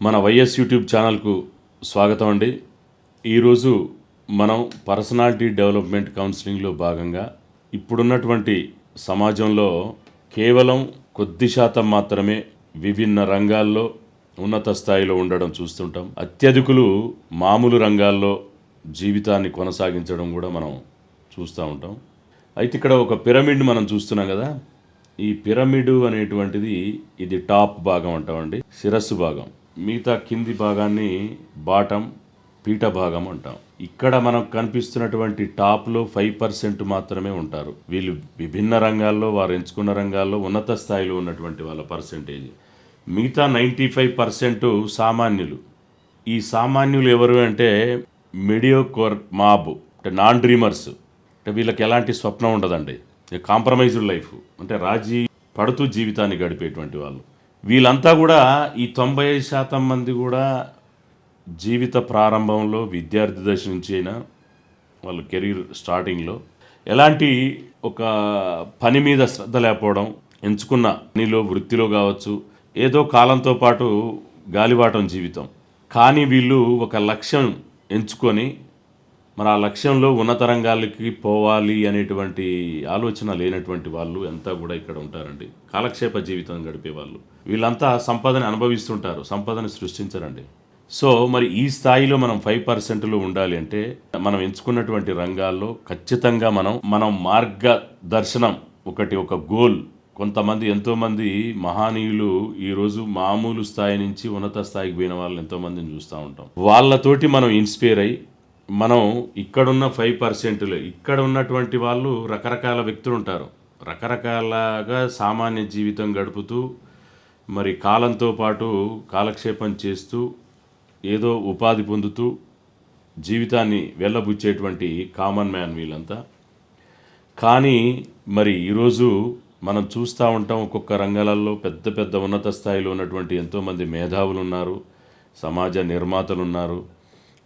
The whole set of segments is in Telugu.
మన వైఎస్ యూట్యూబ్ ఛానల్కు స్వాగతం అండి. ఈరోజు మనం పర్సనాలిటీ డెవలప్మెంట్ కౌన్సిలింగ్లో భాగంగా ఇప్పుడున్నటువంటి సమాజంలో కేవలం కొద్ది శాతం మాత్రమే విభిన్న రంగాల్లో ఉన్నత స్థాయిలో ఉండడం చూస్తుంటాం. అత్యధికులు మామూలు రంగాల్లో జీవితాన్ని కొనసాగించడం కూడా మనం చూస్తూ ఉంటాం. అయితే ఇక్కడ ఒక పిరమిడ్ మనం చూస్తున్నాం కదా. ఈ పిరమిడ్ అనేటువంటిది ఇది టాప్ భాగం అంటామండి, శిరస్సు భాగం. మిగతా కింది భాగాన్ని బాటం, పీఠ భాగం అంటాం. ఇక్కడ మనకు కనిపిస్తున్నటువంటి టాప్లో 5% మాత్రమే ఉంటారు. వీళ్ళు విభిన్న రంగాల్లో, వారు ఎంచుకున్న రంగాల్లో ఉన్నత స్థాయిలో ఉన్నటువంటి వాళ్ళ పర్సెంటేజ్. మిగతా 95% సామాన్యులు. ఈ సామాన్యులు ఎవరు అంటే మెడియోకోర్ మాబ్, అంటే నాన్ డ్రీమర్స్. అంటే వీళ్ళకి ఎలాంటి స్వప్నం ఉండదండి, కాంప్రమైజ్డ్ లైఫ్, అంటే రాజీ పడుతూ జీవితాన్ని గడిపేటువంటి వాళ్ళు. వీళ్ళంతా కూడా ఈ 90% మంది కూడా జీవిత ప్రారంభంలో, విద్యార్థి దశ నుంచి అయినా వాళ్ళ కెరీర్ స్టార్టింగ్లో ఎలాంటి ఒక పని మీద శ్రద్ధ లేకపోవడం, ఎంచుకున్న పనిలో, వృత్తిలో కావచ్చు, ఏదో కాలంతో పాటు గాలివాటం జీవితం. కానీ వీళ్ళు ఒక లక్ష్యం ఎంచుకొని మరి ఆ లక్ష్యంలో ఉన్నత రంగాలకి పోవాలి అనేటువంటి ఆలోచన లేనటువంటి వాళ్ళు అంతా కూడా ఇక్కడ ఉంటారండి. కాలక్షేప జీవితం గడిపే వాళ్ళు. వీళ్ళంతా సంపదని అనుభవిస్తుంటారు, సంపదని సృష్టించరండి. సో మరి ఈ స్థాయిలో మనం 5%లో ఉండాలి అంటే మనం ఎంచుకున్నటువంటి రంగాల్లో ఖచ్చితంగా మనం మార్గదర్శనం, ఒక గోల్. కొంతమంది, ఎంతోమంది మహానీయులు ఈరోజు మామూలు స్థాయి నుంచి ఉన్నత స్థాయికి పోయిన వాళ్ళు ఎంతోమందిని చూస్తూ ఉంటాం. వాళ్ళతోటి మనం ఇన్స్పైర్ అయ్యి మనం ఇక్కడున్న 5%లో ఇక్కడ ఉన్నటువంటి వాళ్ళు రకరకాల వ్యక్తులు ఉంటారు. రకరకాలుగా సామాన్య జీవితం గడుపుతూ మరి కాలంతో పాటు కాలక్షేపం చేస్తూ ఏదో ఉపాధి పొందుతూ జీవితాన్ని వెళ్ళబుచ్చేటువంటి కామన్ మ్యాన్ వీళ్ళంతా. కానీ మరి ఈరోజు మనం చూస్తూ ఉంటాం, ఒక్కొక్క రంగాలలో పెద్ద పెద్ద ఉన్నత స్థాయిలో ఉన్నటువంటి ఎంతోమంది మేధావులు ఉన్నారు, సమాజ నిర్మాతలు ఉన్నారు,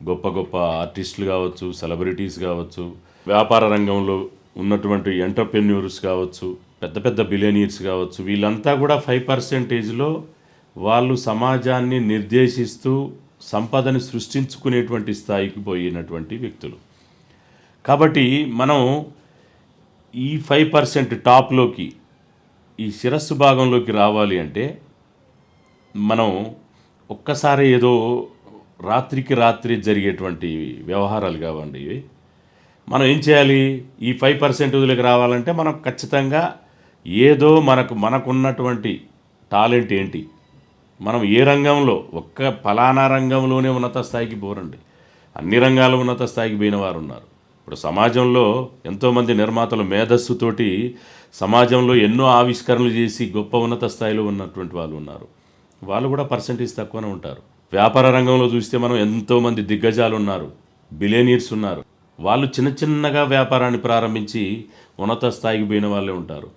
గొప్ప గొప్ప ఆర్టిస్టులు కావచ్చు, సెలబ్రిటీస్ కావచ్చు, వ్యాపార రంగంలో ఉన్నటువంటి ఎంటర్ప్రెన్యూర్స్ కావచ్చు, పెద్ద పెద్ద బిలియనీర్స్ కావచ్చు. వీళ్ళంతా కూడా 5%లో వాళ్ళు సమాజాన్ని నిర్దేశిస్తూ సంపదని సృష్టించుకునేటువంటి స్థాయికి పోయినటువంటి వ్యక్తులు. కాబట్టి మనం ఈ 5% టాప్లోకి, ఈ శిరస్సు భాగంలోకి రావాలి అంటే మనం ఒక్కసారి ఏదో రాత్రికి రాత్రి జరిగేటువంటి వ్యవహారాలు కావండి ఇవి. మనం ఏం చేయాలి? ఈ 5%లోకి రావాలంటే మనం ఖచ్చితంగా ఏదో మనకున్నటువంటి టాలెంట్ ఏంటి, మనం ఏ రంగంలో, ఒక్క ఫలానా రంగంలోనే ఉన్నత స్థాయికి పోరండి, అన్ని రంగాల్లో ఉన్నత స్థాయికి పోయిన వారు ఉన్నారు. ఇప్పుడు సమాజంలో ఎంతోమంది నిర్మాతలు మేధస్సుతోటి సమాజంలో ఎన్నో ఆవిష్కరణలు చేసి గొప్ప ఉన్నత స్థాయిలో ఉన్నటువంటి వాళ్ళు ఉన్నారు. వాళ్ళు కూడా పర్సెంటేజ్ తక్కువనే ఉంటారు. వ్యాపార రంగంలో చూస్తే మనం ఎంతోమంది దిగ్గజాలు ఉన్నారు, బిలియనీర్స్ ఉన్నారు. వాళ్ళు చిన్న చిన్నగా వ్యాపారాన్ని ప్రారంభించి ఉన్నత స్థాయికి పోయిన వాళ్ళే ఉంటారు.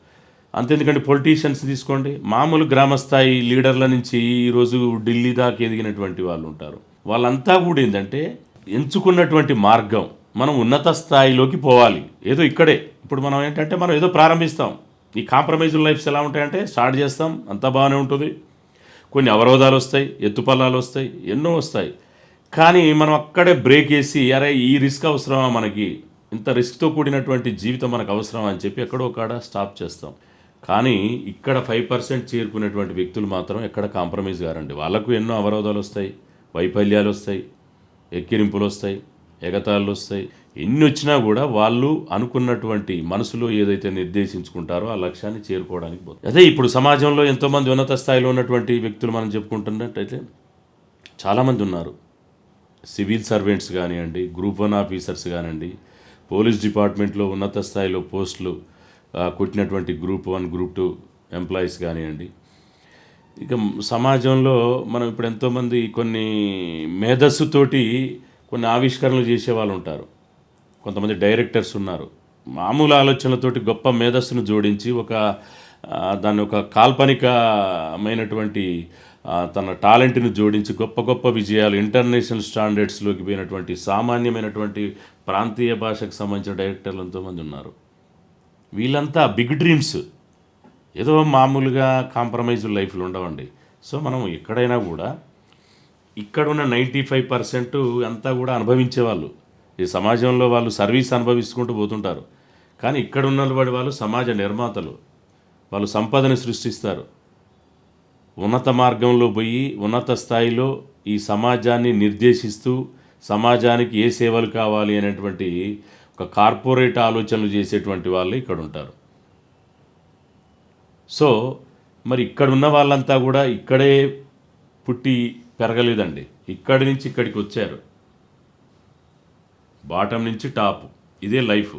అంతేందుకంటే పొలిటీషియన్స్ తీసుకోండి, మామూలు గ్రామస్థాయి లీడర్ల నుంచి ఈరోజు ఢిల్లీ దాకా ఎదిగినటువంటి వాళ్ళు ఉంటారు. వాళ్ళంతా కూడా ఏంటంటే ఎంచుకున్నటువంటి మార్గం, మనం ఉన్నత స్థాయిలోకి పోవాలి. ఏదో ఇక్కడే ఇప్పుడు మనం ఏంటంటే మనం ఏదో ప్రారంభిస్తాం. ఈ కాంప్రమైజ్ లైఫ్స్ ఎలా ఉంటాయంటే స్టార్ట్ చేస్తాం, అంతా బాగానే ఉంటుంది, కొన్ని అవరోధాలు వస్తాయి, ఎత్తుపల్లాలు వస్తాయి, ఎన్నో వస్తాయి. కానీ మనం అక్కడే బ్రేక్ వేసి, అరే ఈ రిస్క్ అవసరమా, మనకి ఇంత రిస్క్తో కూడినటువంటి జీవితం మనకు అవసరమా అని చెప్పి ఎక్కడో కాడ స్టాప్ చేస్తాం. కానీ ఇక్కడ 5% చేరుకునేటువంటి వ్యక్తులు మాత్రం ఎక్కడ కాంప్రమైజ్ గారండి. వాళ్ళకు ఎన్నో అవరోధాలు వస్తాయి, వైఫల్యాలు వస్తాయి, ఎక్కిరింపులు వస్తాయి, ఎగతాళ్ళు వస్తాయి. ఎన్ని వచ్చినా కూడా వాళ్ళు అనుకున్నటువంటి మనసులో ఏదైతే నిర్దేశించుకుంటారో ఆ లక్ష్యాన్ని చేరుకోవడానికి పోతుంది. అదే ఇప్పుడు సమాజంలో ఎంతోమంది ఉన్నత స్థాయిలో ఉన్నటువంటి వ్యక్తులు మనం చెప్పుకుంటున్నట్టయితే చాలామంది ఉన్నారు. సివిల్ సర్వెంట్స్ కానివ్వండి, గ్రూప్ 1 ఆఫీసర్స్ కానివ్వండి, పోలీస్ డిపార్ట్మెంట్లో ఉన్నత స్థాయిలో పోస్టులు కొట్టినటువంటి గ్రూప్ 1, గ్రూప్ 2 ఎంప్లాయీస్ కానివ్వండి. ఇక సమాజంలో మనం ఇప్పుడు ఎంతోమంది కొన్ని మేధస్సుతోటి కొన్ని ఆవిష్కరణలు చేసేవాళ్ళు ఉంటారు. కొంతమంది డైరెక్టర్స్ ఉన్నారు, మామూలు ఆలోచనలతోటి గొప్ప మేధస్సును జోడించి దాన్ని ఒక కాల్పనికమైనటువంటి తన టాలెంట్ని జోడించి గొప్ప గొప్ప విజయాలు, ఇంటర్నేషనల్ స్టాండర్డ్స్లోకి పోయినటువంటి సామాన్యమైనటువంటి ప్రాంతీయ భాషకు సంబంధించిన డైరెక్టర్లు ఎంతోమంది ఉన్నారు. వీళ్ళంతా బిగ్ డ్రీమ్స్, ఏదో మామూలుగా కాంప్రమైజ్ లైఫ్లు ఉండవండి. సో మనం ఎక్కడైనా కూడా ఇక్కడున్న 95% అంతా కూడా అనుభవించేవాళ్ళు. ఈ సమాజంలో వాళ్ళు సర్వీస్ అనుభవించుకుంటూ పోతుంటారు. కానీ ఇక్కడ ఉన్నటువంటి వాళ్ళు సమాజ నిర్మాతలు. వాళ్ళు సంపదని సృష్టిస్తారు. ఉన్నత మార్గంలో పోయి ఉన్నత స్థాయిలో ఈ సమాజాన్ని నిర్దేశిస్తూ సమాజానికి ఏ సేవలు కావాలి అనేటువంటి ఒక కార్పొరేట్ ఆలోచనలు చేసేటువంటి వాళ్ళు ఇక్కడ ఉంటారు. సో మరి ఇక్కడ ఉన్న వాళ్ళంతా కూడా ఇక్కడే పుట్టి పెరగలేదండి. ఇక్కడి నుంచి ఇక్కడికి వచ్చారు. బాటం నుంచి టాప్, ఇదే లైఫ్.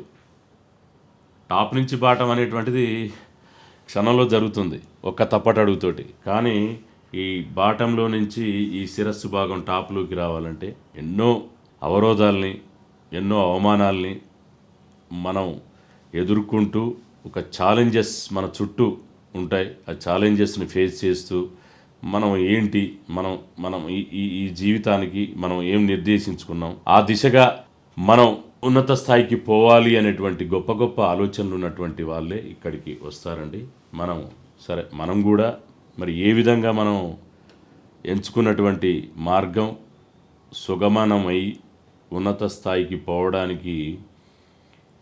టాప్ నుంచి బాటం అనేటువంటిది క్షణంలో జరుగుతుంది ఒక్క తప్పటడుగుతోటి. కానీ ఈ బాటంలో నుంచి ఈ శిరస్సు భాగం టాప్లోకి రావాలంటే ఎన్నో అవరోధాలని, ఎన్నో అవమానాల్ని మనం ఎదుర్కొంటూ ఒక ఛాలెంజెస్ మన చుట్టూ ఉంటాయి. ఆ ఛాలెంజెస్ని ఫేస్ చేస్తూ మనం ఏంటి, మనం మనం ఈ ఈ ఈ జీవితానికి మనం ఏం నిర్దేశించుకున్నాం, ఆ దిశగా మనం ఉన్నత స్థాయికి పోవాలి అనేటువంటి గొప్ప గొప్ప ఆలోచనలు ఉన్నటువంటి వాళ్ళే ఇక్కడికి వస్తారండి. మనం కూడా మరి ఏ విధంగా మనం ఎంచుకున్నటువంటి మార్గం సుగమనమై ఉన్నత స్థాయికి పోవడానికి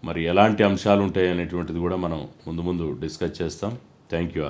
మరి ఎలాంటి అంశాలు ఉంటాయి అనేటువంటిది కూడా మనం ముందు ముందు డిస్కస్ చేస్తాం. Thank you.